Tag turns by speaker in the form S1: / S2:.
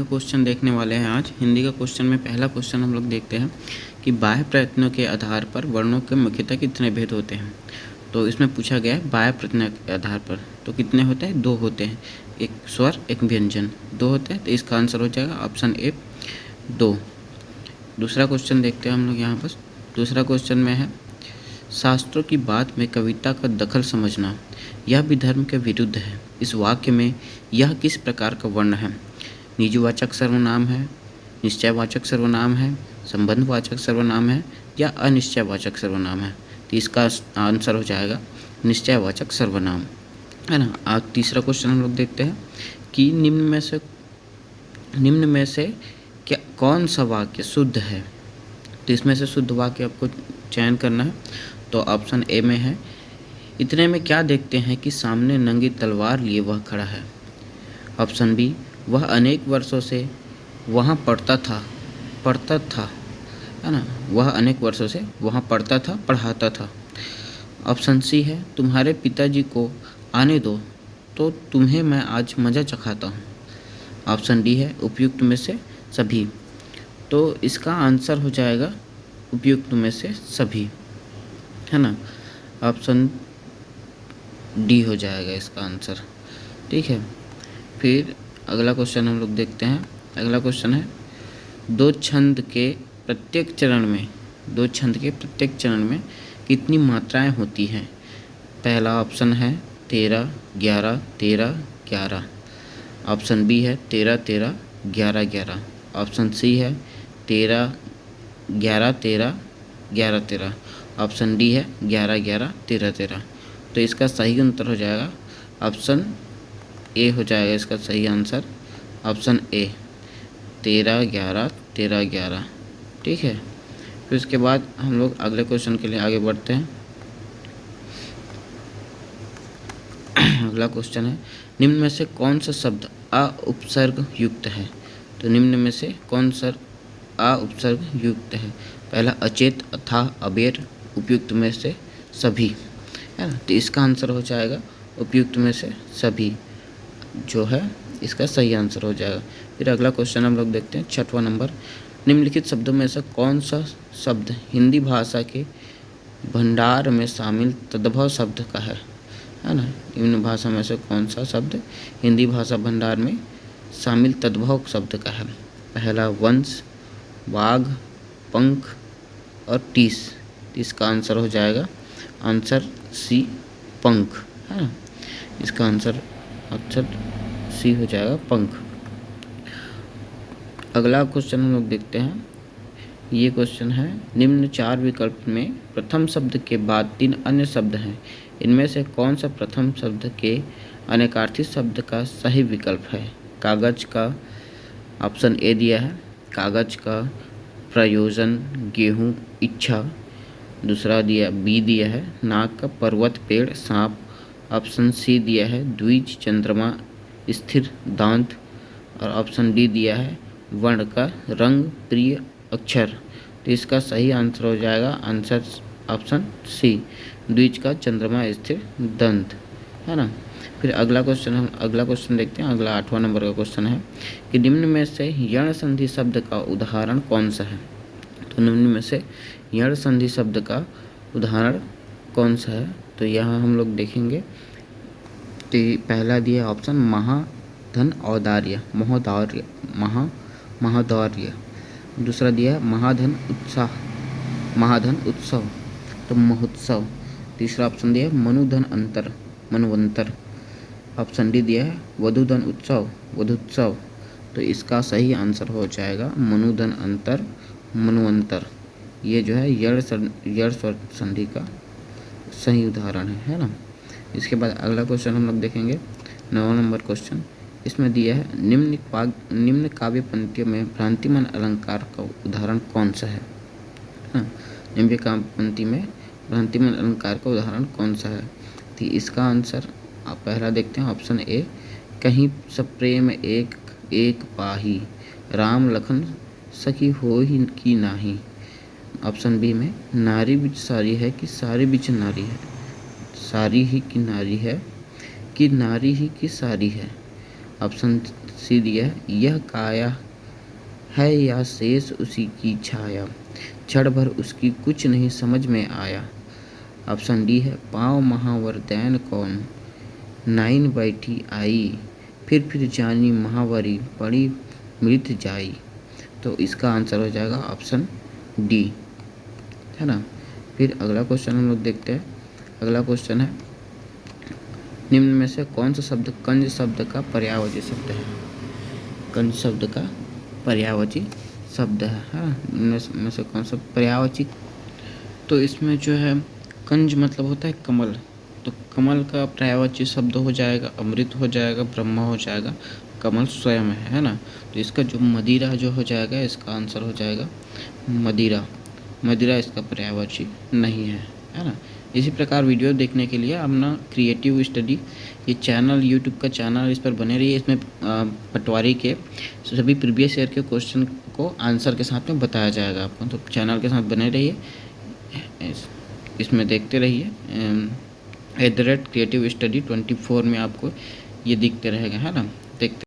S1: Question देखने वाले हैं आज। हिंदी का क्वेश्चन में पहला क्वेश्चन हम लोग देखते हैं कि बाह्य प्रयत्नों के आधार पर वर्णों के मुख्यतः कितने भेद होते हैं। तो इसमें पूछा गया है बाह्य प्रयत्न के आधार पर तो कितने होते हैं, 2 होते हैं। एक स्वर एक व्यंजन, 2 होते हैं। तो इसका आंसर हो जाएगा ऑप्शन ए 2। दूसरा क्वेश्चन देखते हैं हम लोग यहाँ पर। दूसरा क्वेश्चन में है शास्त्रों की बात में कविता का दखल समझना यह भी धर्म के विरुद्ध है। इस वाक्य में यह किस प्रकार का वर्ण है? निजवाचक सर्वनाम है, निश्चयवाचक सर्वनाम है, संबंधवाचक सर्वनाम है या अनिश्चयवाचक सर्वनाम है? तो इसका आंसर हो जाएगा निश्चयवाचक सर्वनाम, है ना। आज तीसरा क्वेश्चन हम लोग देखते हैं कि निम्न में से क्या कौन सा वाक्य शुद्ध है? तो इसमें से शुद्ध वाक्य आपको चयन करना है। तो ऑप्शन ए में है इतने में क्या देखते हैं कि सामने नंगी तलवार लिए वह खड़ा है। ऑप्शन बी वह अनेक वर्षों से वहाँ पढ़ता था, है ना। वह अनेक वर्षों से वहाँ पढ़ता था, पढ़ाता था। ऑप्शन सी है तुम्हारे पिताजी को आने दो तो तुम्हें मैं आज मज़ा चखाता हूँ। ऑप्शन डी है उपयुक्त में से सभी। तो इसका आंसर हो जाएगा उपयुक्त में से सभी, है ना। ऑप्शन डी हो जाएगा इसका आंसर, ठीक है। फिर अगला क्वेश्चन हम लोग देखते हैं। अगला क्वेश्चन है दो छंद के प्रत्येक चरण में कितनी मात्राएं होती हैं? पहला ऑप्शन है 13, 11, 13, 11। ऑप्शन बी है 13, 13, 11, 11। ऑप्शन सी है 13, 11, 13, 11, 13। ऑप्शन डी है 11, 11, 13, 13। तो इसका सही उत्तर हो जाएगा ऑप्शन ए हो जाएगा इसका सही आंसर, ऑप्शन ए 13, 11, 13, 11, ठीक है। फिर उसके बाद हम लोग अगले क्वेश्चन के लिए आगे बढ़ते हैं। अगला क्वेश्चन है निम्न में से कौन सा शब्द अ उपसर्ग युक्त है? तो निम्न में से कौन सा अ उपसर्ग युक्त है? पहला अचेत, अथाह, अबेर, उपयुक्त में से सभी, है ना। तो इसका आंसर हो जाएगा उपयुक्त में से सभी जो है इसका सही आंसर हो जाएगा। फिर अगला क्वेश्चन हम लोग देखते हैं 6वां नंबर। निम्नलिखित शब्दों में से कौन सा शब्द हिंदी भाषा के भंडार में शामिल तद्भव शब्द का है ना। निम्न भाषा में से कौन सा शब्द हिंदी भाषा भंडार में शामिल तद्भव शब्द का है? पहला वंश, वाघ, पंख और टीस। इसका आंसर हो जाएगा आंसर सी पंख, है ना। इसका आंसर सी हो जाएगा पंख। अगला क्वेश्चन हम लोग देखते हैं। ये क्वेश्चन है निम्न 4 विकल्प में प्रथम शब्द के बाद 3 अन्य शब्द हैं। इनमें से कौन सा प्रथम शब्द के अनेकार्थी शब्द का सही विकल्प है? कागज का, ऑप्शन ए दिया है कागज का, प्रयोजन, गेहूँ, इच्छा। दूसरा बी दिया है नाग का, पर्वत, पेड़, सांप। ऑप्शन सी दिया है द्विज, चंद्रमा, स्थिर, दांत। और ऑप्शन डी दिया है वर्ण का, रंग, प्रिय, अक्षर। तो इसका सही आंसर हो जाएगा आंसर ऑप्शन सी द्विज का, चंद्रमा, स्थिर, दंत, है ना। फिर अगला क्वेश्चन देखते हैं। अगला 8वां नंबर का क्वेश्चन है कि निम्न में से यण संधि शब्द का उदाहरण कौन सा है? तो निम्न में से यण संधि शब्द का उदाहरण कौन सा है? तो यहाँ हम लोग देखेंगे तो पहला दिया ऑप्शन महाधन औदार्य, महाधौर्य। दूसरा दिया है महाधन उत्सव, तो महोत्सव। तीसरा ऑप्शन दिया है मनुधन अंतर, मनवंतर। ऑप्शन डी दिया है वधुधन उत्सव, वधुत्सव। तो इसका सही आंसर हो जाएगा मनुधन अंतर, मनवंतर। ये जो है यण स्वर संधि का सही उदाहरण है ना। इसके बाद अगला क्वेश्चन हम लोग देखेंगे 9वां नंबर क्वेश्चन। इसमें दिया है निम्न काव्य पंक्तियों में भ्रांतिमान अलंकार का उदाहरण कौन सा है? निम्न काव्य पंक्ति में भ्रांतिमान अलंकार का उदाहरण कौन सा है? तो इसका आंसर आप पहला देखते हैं ऑप्शन ए कहीं सप्रेम एक एक पाही, राम लखन सखी हो ही की नाही। ऑप्शन बी में नारी बिच सारी है कि सारी बिच नारी है, सारी ही की नारी है कि नारी ही की सारी है। ऑप्शन सी दिया है, यह काया है या शेष उसी की छाया, क्षण भर उसकी कुछ नहीं समझ में आया। ऑप्शन डी है, पाँव महावर दैन कौन, नाइन बैठी आई, फिर जानी महावरी, पड़ी मृत जाई। तो इसका आंसर हो जाएगा ऑप्शन डी, है ना। फिर अगला क्वेश्चन हम लोग देखते हैं। अगला क्वेश्चन है, निम्न में से कौन सा शब्द कंज शब्द का पर्यायवाची शब्द है? कंज शब्द का पर्यायवाची शब्द है, हाँ। इनमें से कौन सा पर्यायवाची? तो इसमें जो है कंज मतलब होता है कमल, तो कमल का पर्यायवाची शब्द हो जाएगा अमृत हो जाएगा, ब्रह्म हो जाएगा, कमल स्वयं है ना। तो इसका जो मदिरा जो हो जाएगा, इसका आंसर हो जाएगा मदिरा। मदिरा इसका पर्यायवाची नहीं है ना। इसी प्रकार वीडियो देखने के लिए अपना क्रिएटिव स्टडी ये चैनल, यूट्यूब का चैनल, इस पर बने रहिए। इसमें पटवारी के सभी प्रीवियस ईयर के क्वेश्चन को आंसर के साथ में बताया जाएगा आपको, तो चैनल के साथ बने रहिए, इसमें देखते रहिए। @ क्रिएटिव स्टडी 24 में आपको ये दिखते रहेगा, है ना। देखते